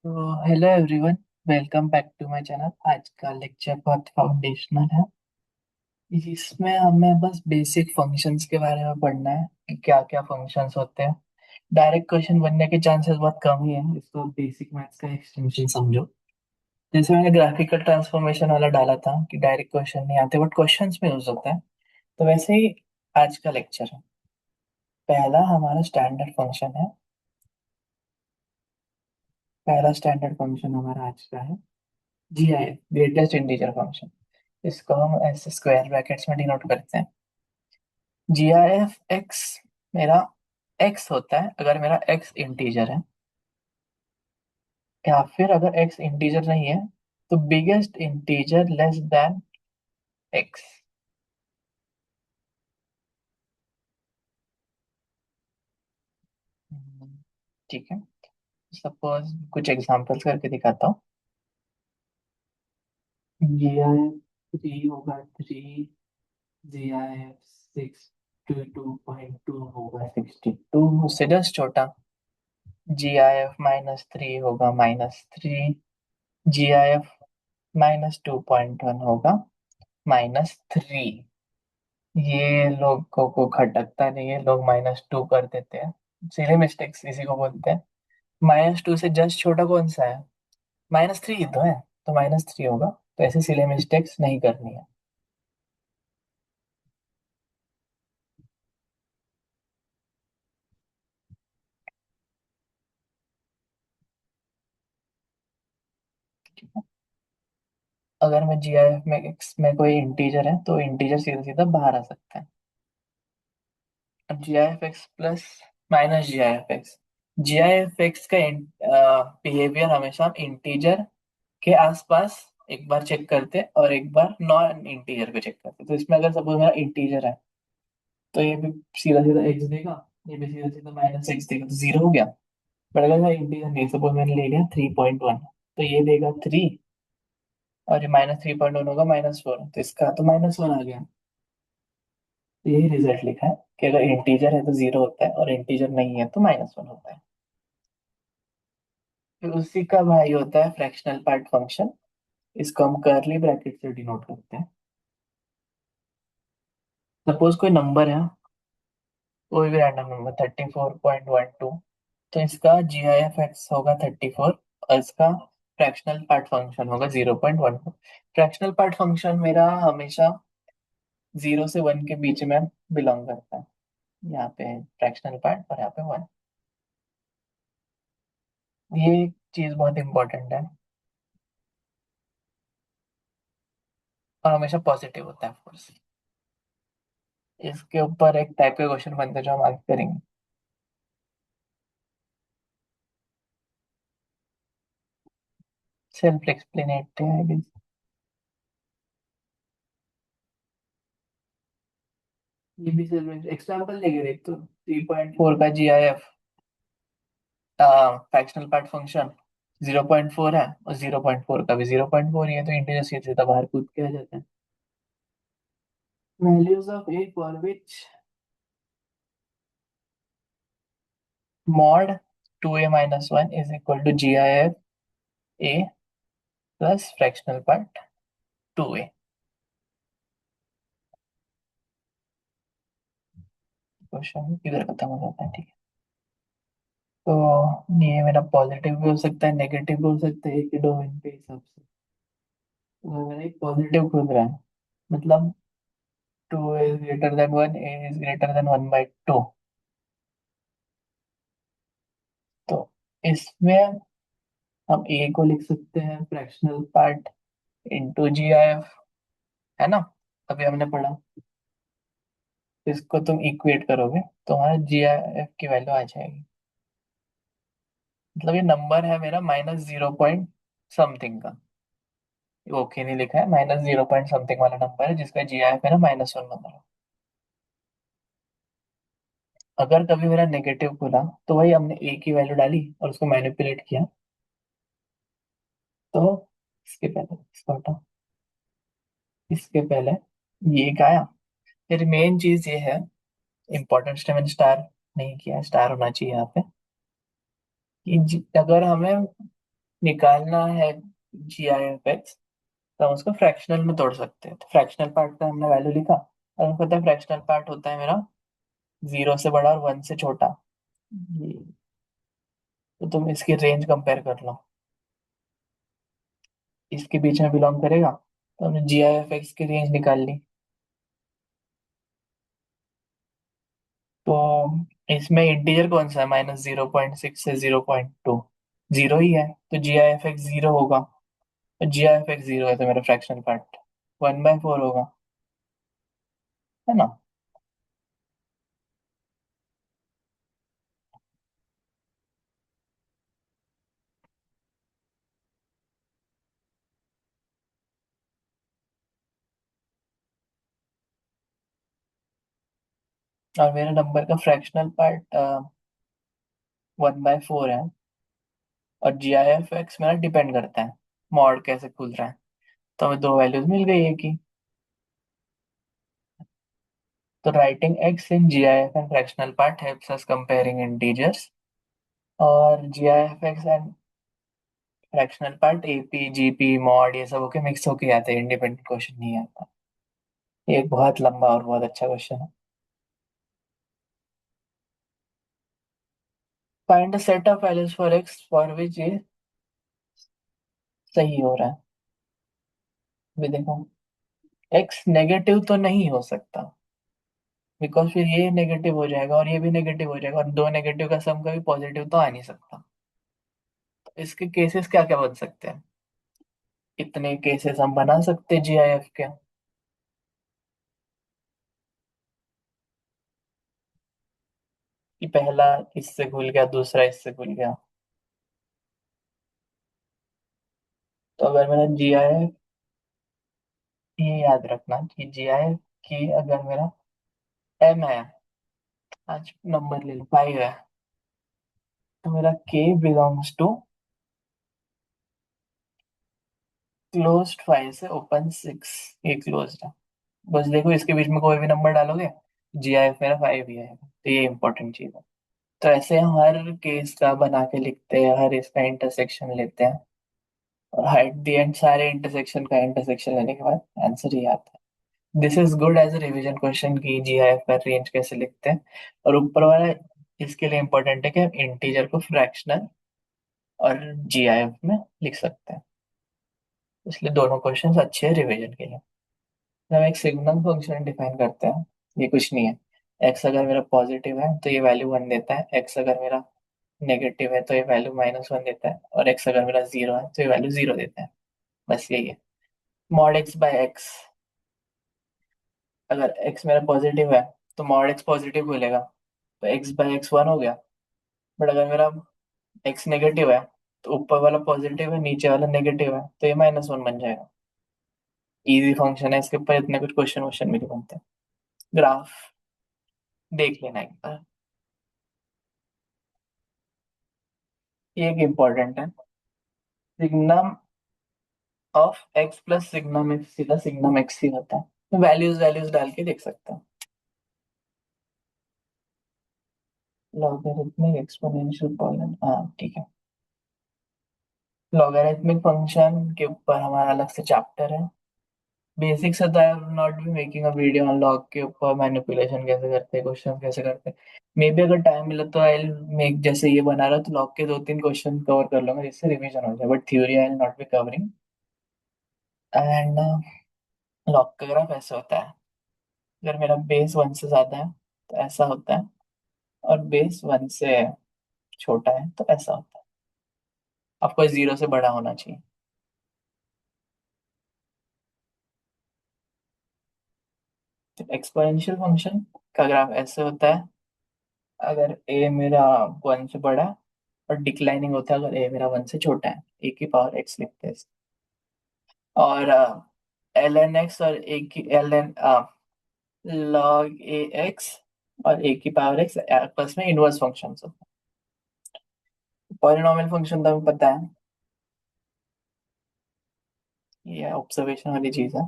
तो hello everyone, welcome back to my channel. आज का लेक्चर बहुत फाउंडेशनल है। इसमें हमें बस बेसिक फंक्शंस के बारे में पढ़ना है कि क्या क्या फंक्शंस होते हैं। डायरेक्ट क्वेश्चन बनने के चांसेस बहुत कम ही है, इसको बेसिक मैथ्स का एक्सटेंशन समझो। जैसे मैंने ग्राफिकल ट्रांसफॉर्मेशन वाला डाला था कि डायरेक्ट क्वेश्चन नहीं आते बट क्वेश्चंस में यूज होता है, तो वैसे ही आज का लेक्चर है। पहला हमारा स्टैंडर्ड फंक्शन है। पहला स्टैंडर्ड फंक्शन हमारा आज का है GIF, ग्रेटेस्ट इंटीजर फंक्शन। इसको हम ऐसे स्क्वायर ब्रैकेट्स में डिनोट करते हैं। GIF x मेरा x होता है अगर मेरा x इंटीजर है, या फिर अगर x इंटीजर नहीं है तो biggest integer less than x। ठीक है। सपोज कुछ एग्जांपल्स करके दिखाता हूँ। GIF 3 होगा 3, GIF 6 2.2 होगा 62, उससे जस्ट छोटा। GIF-3 होगा -3, GIF-2.1 होगा -3। ये लोगों को खटकता नहीं है, लोग -2 कर देते हैं। सिली मिस्टेक्स इसी को बोलते हैं। -2 से जस्ट छोटा कौन सा है? -3 ही तो है, तो -3 होगा। तो ऐसे सिली मिस्टेक्स नहीं करनी है। अगर मैं GIF में x में कोई इंटीजर है तो इंटीजर सीधा सीधा बाहर आ सकता है। अब GIF x plus minus GIF x, GIF x का बिहेवियर हमेशा हम इंटीजर के आसपास एक बार चेक करते हैं और एक बार नॉन इंटीजर को चेक करते हैं। तो इसमें अगर सपोज मेरा इंटीजर है तो ये भी सीधा सीधा एक्स देगा, ये भी सीधा सीधा -x देगा, तो 0 हो गया। बट अगर मेरा इंटीजर नहीं, सपोज मैंने ले लिया 3.1, तो ये देगा 3, और ये -3.1 होगा -4, तो इसका तो -1 आ गया। तो यही रिजल्ट लिखा है कि अगर इंटीजर है तो 0 होता है और इंटीजर नहीं है तो -1 होता है। फिर उसी का भाई होता है फ्रैक्शनल पार्ट फंक्शन। इसको हम कर्ली ब्रैकेट से डिनोट करते हैं। सपोज कोई नंबर है, कोई भी रैंडम नंबर 34.12, तो इसका GIF x होगा 34 और इसका फ्रैक्शनल पार्ट फंक्शन होगा 0.14। फ्रैक्शनल पार्ट फंक्शन मेरा हमेशा 0 से 1 के बीच में बिलोंग करता है। यहाँ पे फ्रैक्शनल पार्ट और यहाँ पे 1। ये चीज बहुत इंपॉर्टेंट है और हमेशा पॉजिटिव होता है ऑफकोर्स। इसके ऊपर एक टाइप के क्वेश्चन बनते हैं जो हम आगे करेंगे। सेल्फ एक्सप्लेनेटरी है। ये भी सेल्फ एग्जांपल लेके देख तो 3.4 का GIF फ्रैक्शनल पार्ट फंक्शन 0.4 है और 0.4 का भी 0.4 ही है, तो इंटीजर सीधे सीधा बाहर कूद के आ जाता है। Values of a for which mod 2a-1 is equal to GIF a plus fractional part 2a। Question इधर खत्म हो जाता है, ठीक है। तो ये मेरा पॉजिटिव भी हो सकता है, नेगेटिव भी हो सकता है, एक ही डोमेन के हिसाब से। तो अगर मेरा एक पॉजिटिव खुल रहा है, मतलब 2 is greater than 1, a is greater than 1/2, तो इसमें हम a को लिख सकते हैं फ्रैक्शनल पार्ट इंटू GIF, है ना? अभी हमने पढ़ा। इसको तुम इक्वेट करोगे तो हमारा GIF की वैल्यू आ जाएगी। मतलब ये नंबर है मेरा -0 पॉइंट समथिंग का। ओके नहीं लिखा है, -0 पॉइंट समथिंग वाला नंबर है जिसका GIF है ना -1 नंबर। अगर कभी मेरा नेगेटिव खुला तो वही हमने a की वैल्यू डाली और उसको मैनिपुलेट किया। तो इसके पहले इसको हटाओ, इसके पहले ये एक आया। फिर मेन चीज ये है, इंपॉर्टेंट स्टेप मैंने स्टार नहीं किया, स्टार होना चाहिए यहाँ पे। कि अगर हमें निकालना है जी आई एफ एक्स, तो हम उसको फ्रैक्शनल में तोड़ सकते हैं। तो फ्रैक्शनल पार्ट का हमने वैल्यू लिखा, और हमको पता है फ्रैक्शनल पार्ट होता है मेरा 0 से बड़ा और 1 से छोटा। ये, तो तुम इसकी रेंज कंपेयर कर लो, इसके बीच में बिलोंग करेगा। तो हमने जी आई एफ एक्स की रेंज निकाल ली। तो इसमें इंटीजर कौन सा है, -0.6 से 0.2, जीरो ही है, तो जी आई एफ एक्स जीरो होगा। तो जी आई एफ एक्स जीरो है, तो मेरा फ्रैक्शनल पार्ट 1/4 होगा, है ना। और मेरे नंबर का फ्रैक्शनल पार्ट 1/4 है। और जी आई एफ एक्स मेरा डिपेंड करता है मॉड कैसे खुल रहा है। तो हमें दो वैल्यूज मिल गई एक ही। तो writing X in G I F and fractional part helps us comparing integers. और G I F X and fractional part AP GP mod ये सब होके मिक्स होके आते हैं, इंडिपेंडेंट क्वेश्चन नहीं आता। ये एक बहुत लंबा और बहुत अच्छा क्वेश्चन है। Find a set of values for x for which ये सही हो रहा है। भी देखो, एक्स नेगेटिव तो नहीं हो सकता, बिकॉज फिर ये नेगेटिव हो जाएगा और ये भी नेगेटिव हो जाएगा, और दो नेगेटिव का सम कभी पॉजिटिव तो आ नहीं सकता। तो इसके केसेस क्या क्या बन सकते हैं, इतने केसेस हम बना सकते हैं जीआईएफ के। कि पहला इससे खुल गया, दूसरा इससे खुल गया। तो अगर मेरा जीआईएफ, ये याद रखना कि जीआईएफ की अगर मेरा एम है, आज नंबर ले लो 5 है, तो मेरा के बिलोंग्स टू क्लोज्ड 5 से ओपन 6। ये क्लोज्ड है। बस देखो इसके बीच में कोई भी नंबर डालोगे, जीआईएफ मेरा 5 ही आएगा। तो ये इंपॉर्टेंट चीज है। तो ऐसे हम हर केस का बना के लिखते हैं, हर इसका इंटरसेक्शन लेते हैं, और एट द एंड सारे इंटरसेक्शन का इंटरसेक्शन लेने के बाद आंसर ही आता है। This is good as a revision question की जीआईएफ का रेंज कैसे लिखते हैं। और ऊपर वाला इसके लिए इंपॉर्टेंट है कि हम इंटीजर को फ्रैक्शनल और जीआईएफ में लिख सकते हैं। इसलिए दोनों क्वेश्चन अच्छे हैं रिवीजन के लिए। हम एक सिग्नल फंक्शन डिफाइन करते हैं। ये कुछ नहीं है, एक्स अगर मेरा पॉजिटिव है तो ये वैल्यू 1 देता है, एक्स अगर मेरा नेगेटिव है तो ये वैल्यू -1 देता है, और एक्स अगर मेरा 0 है तो ये वैल्यू 0 देता है। बस यही है। मॉड एक्स बाय एक्स, अगर एक्स मेरा पॉजिटिव है तो मॉड एक्स पॉजिटिव बोलेगा, तो एक्स बाय एक्स 1 हो गया। बट अगर मेरा एक्स नेगेटिव है, तो ऊपर वाला पॉजिटिव है नीचे वाला नेगेटिव है, तो ये -1 बन जाएगा। इजी फंक्शन है, इसके ऊपर इतने कुछ क्वेश्चन वोश्चन भी नहीं बनते। ग्राफ देख लेना एक बार, ये एक इम्पोर्टेंट है। Signum of X plus signum x सीधा सिग्नम एक्स ही होता है, वैल्यूज वैल्यूज डाल के देख सकते हैं। लॉगरिथमिक एक्सपोनेंशियल पॉलिन, हाँ ठीक है। लॉगरिथमिक फंक्शन के ऊपर हमारा अलग से चैप्टर है। बेसिक से तो I will not be making a video on log के ऊपर, मैनिपुलेशन कैसे करते हैं, क्वेश्चन कैसे करते हैं। मे बी अगर टाइम मिला तो आई विल मेक, जैसे ये बना रहा तो लॉग के 2-3 क्वेश्चन कवर कर लूंगा जिससे रिवीजन हो जाए, but theory I will not be covering. And log का ग्राफ ऐसे होता है, अगर मेरा बेस 1 से ज्यादा है तो ऐसा होता है, और बेस 1 से छोटा है तो ऐसा होता है। आपको 0 से बड़ा होना चाहिए। तो एक्सपोनेंशियल फंक्शन का ग्राफ ऐसे होता है, अगर ए मेरा 1 से बड़ा है, और डिक्लाइनिंग होता है अगर ए मेरा 1 से छोटा है, ए की पावर एक्स लिखते हैं और एल एन एक्स और ए की एल एन लॉग ए एक्स और ए की पावर एक्स आपस में इनवर्स फंक्शन होते हैं। पॉलिनॉमियल फंक्शन तो हमें पता है, ये ऑब्जर्वेशन वाली चीज है।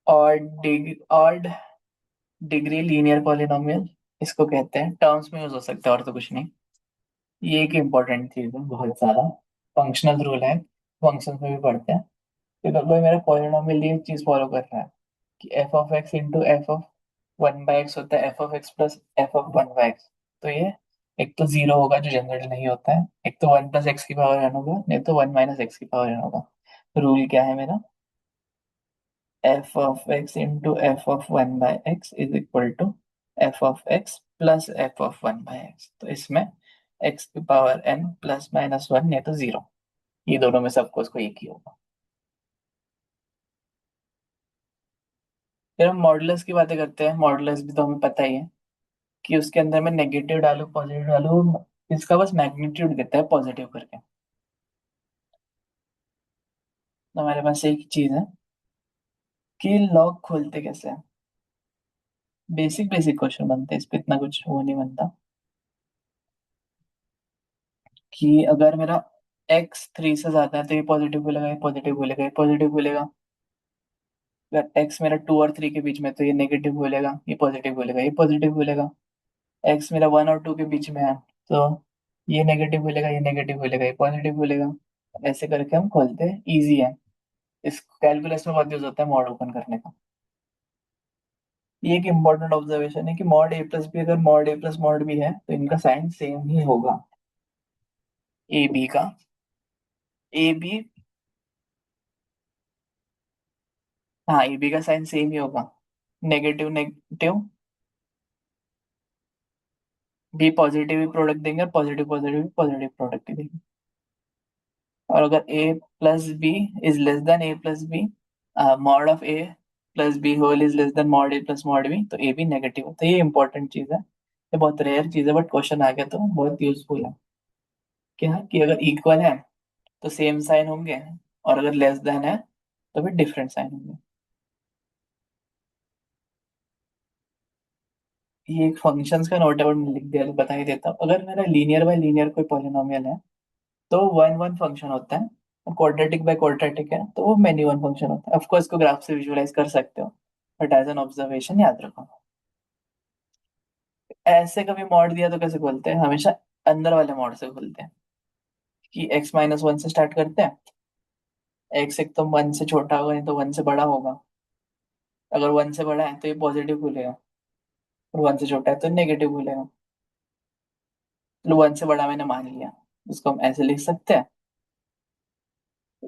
और ऑड डिग्री लीनियर पॉलिनॉमियल इसको कहते हैं, टर्म्स में यूज हो सकता है और तो कुछ नहीं। ये एक इम्पोर्टेंट चीज है बहुत ज्यादा। फंक्शनल रूल है, फंक्शन में भी पढ़ते हैं। तो अगर कोई मेरा पॉलिनोमियल ये चीज फॉलो कर रहा है कि F of X into F of one by x होता है F of X plus F of one by X, तो ये एक तो जीरो होगा जो जनरल नहीं होता है, एक तो वन प्लस एक्स की पावर एन होगा, नहीं तो वन माइनस एक्स की पावर एन होगा। रूल क्या है मेरा? F of X into F of one by X is equal to F of X plus F of one by X. तो इसमें एक्स की power N plus minus one नहीं तो जीरो, ये दोनों में सबको उसको एक ही होगा। फिर हम मॉडुलस की बातें करते हैं। मॉडुलस भी तो हमें पता ही है कि उसके अंदर मैं नेगेटिव डालू पॉजिटिव डालू, इसका बस मैग्नीट्यूड देता है पॉजिटिव करके। तो हमारे पास एक चीज है कि लॉग खोलते कैसे हैं। बेसिक बेसिक क्वेश्चन बनते हैं, इस पे इतना कुछ वो नहीं बनता। कि अगर मेरा एक्स थ्री से ज्यादा है तो ये पॉजिटिव बोलेगा, ये पॉजिटिव बोलेगा, ये पॉजिटिव बोलेगा। अगर एक्स मेरा टू और थ्री के बीच में है, तो ये नेगेटिव बोलेगा, ये पॉजिटिव बोलेगा, ये पॉजिटिव बोलेगा। एक्स मेरा वन और टू के बीच में है, तो ये नेगेटिव बोलेगा, ये नेगेटिव बोलेगा, ये पॉजिटिव बोलेगा। ऐसे करके हम खोलते हैं, इजी है। इस कैलकुलस में बहुत यूज होता है मॉड ओपन करने का। ये एक इंपॉर्टेंट ऑब्जर्वेशन है कि मॉड ए प्लस बी, अगर mod A plus mod B है तो इनका साइन सेम ही होगा। ए बी का, ए बी, हाँ ए बी का साइन सेम ही होगा। नेगेटिव नेगेटिव, बी पॉजिटिव ही प्रोडक्ट देंगे, और पॉजिटिव पॉजिटिव पॉजिटिव प्रोडक्ट ही देंगे। और अगर A plus B is less than A plus B, mod of A plus B whole is less than mod A plus mod B, तो A भी negative है। तो ये इंपॉर्टेंट चीज है, ये बहुत रेयर चीज है, बट क्वेश्चन आ गया तो बहुत यूजफुल है। क्या कि अगर इक्वल है तो सेम साइन होंगे, और अगर लेस देन है तो फिर डिफरेंट साइन होंगे। ये एक फंक्शंस का नोट है, बट मैं लिख दिया तो बता ही देता हूँ। अगर मेरा लीनियर बाय लीनियर कोई पॉलिनोमियल है तो वन वन फंक्शन होता है, और क्वाड्रेटिक बाय क्वाड्रेटिक है तो वो मेनी वन फंक्शन होता है। ऑफकोर्स को ग्राफ से विजुअलाइज कर सकते हो, बट एज एन ऑब्जर्वेशन याद रखो। ऐसे कभी मॉड दिया तो कैसे खोलते हैं? हमेशा अंदर वाले मॉड से खोलते हैं। कि एक्स माइनस वन से स्टार्ट करते हैं। एक्स एक तो वन से छोटा होगा, नहीं तो वन से बड़ा होगा। अगर वन से बड़ा है तो ये पॉजिटिव खुलेगा, और वन से छोटा है तो नेगेटिव खुलेगा। चलो वन से बड़ा मैंने मान लिया, इसको हम ऐसे लिख सकते हैं।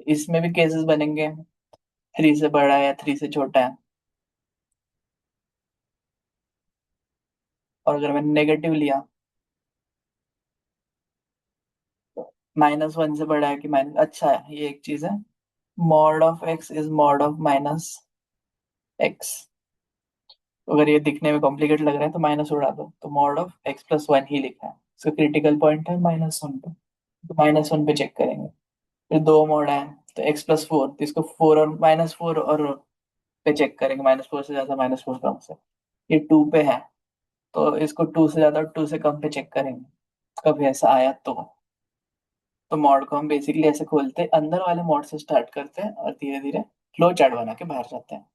इसमें भी केसेस बनेंगे, थ्री से बड़ा है या थ्री से छोटा है। और अगर मैंने नेगेटिव लिया, माइनस वन से बड़ा है कि माइनस, अच्छा है ये एक चीज है। Mod of x is mod of minus x. अगर ये दिखने में कॉम्प्लिकेट लग रहा है तो माइनस उड़ा दो, तो mod of X plus one ही लिखा है। इसका क्रिटिकल पॉइंट है माइनस वन पे, तो माइनस वन पे चेक करेंगे। फिर दो मॉड है, तो एक्स प्लस फोर, तो इसको फोर और माइनस फोर और पे चेक करेंगे, माइनस फोर से ज्यादा माइनस फोर कम से। ये टू पे है, तो इसको टू से ज्यादा और टू से कम पे चेक करेंगे। कभी ऐसा आया तो मॉड को हम बेसिकली ऐसे खोलते हैं, अंदर वाले मॉड से स्टार्ट करते हैं और धीरे धीरे फ्लो चार्ट बना के बाहर जाते हैं।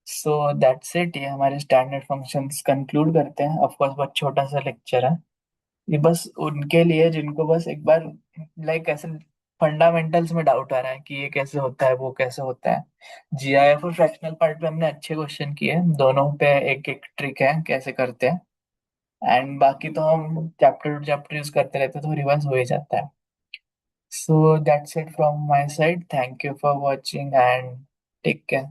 सो दैट्स इट, ये हमारे स्टैंडर्ड फंक्शंस कंक्लूड करते हैं। ऑफ कोर्स बहुत छोटा सा लेक्चर है ये, बस उनके लिए जिनको बस एक बार लाइक ऐसे फंडामेंटल्स में डाउट आ रहा है कि ये कैसे होता है वो कैसे होता है। जीआईएफ और फ्रैक्शनल पार्ट पे हमने अच्छे क्वेश्चन किए, दोनों पे एक एक ट्रिक है कैसे करते हैं। एंड बाकी तो हम चैप्टर टू चैप्टर यूज करते रहते हैं तो रिवाइज हो ही जाता है। So that's it from my side, thank you for watching and take care.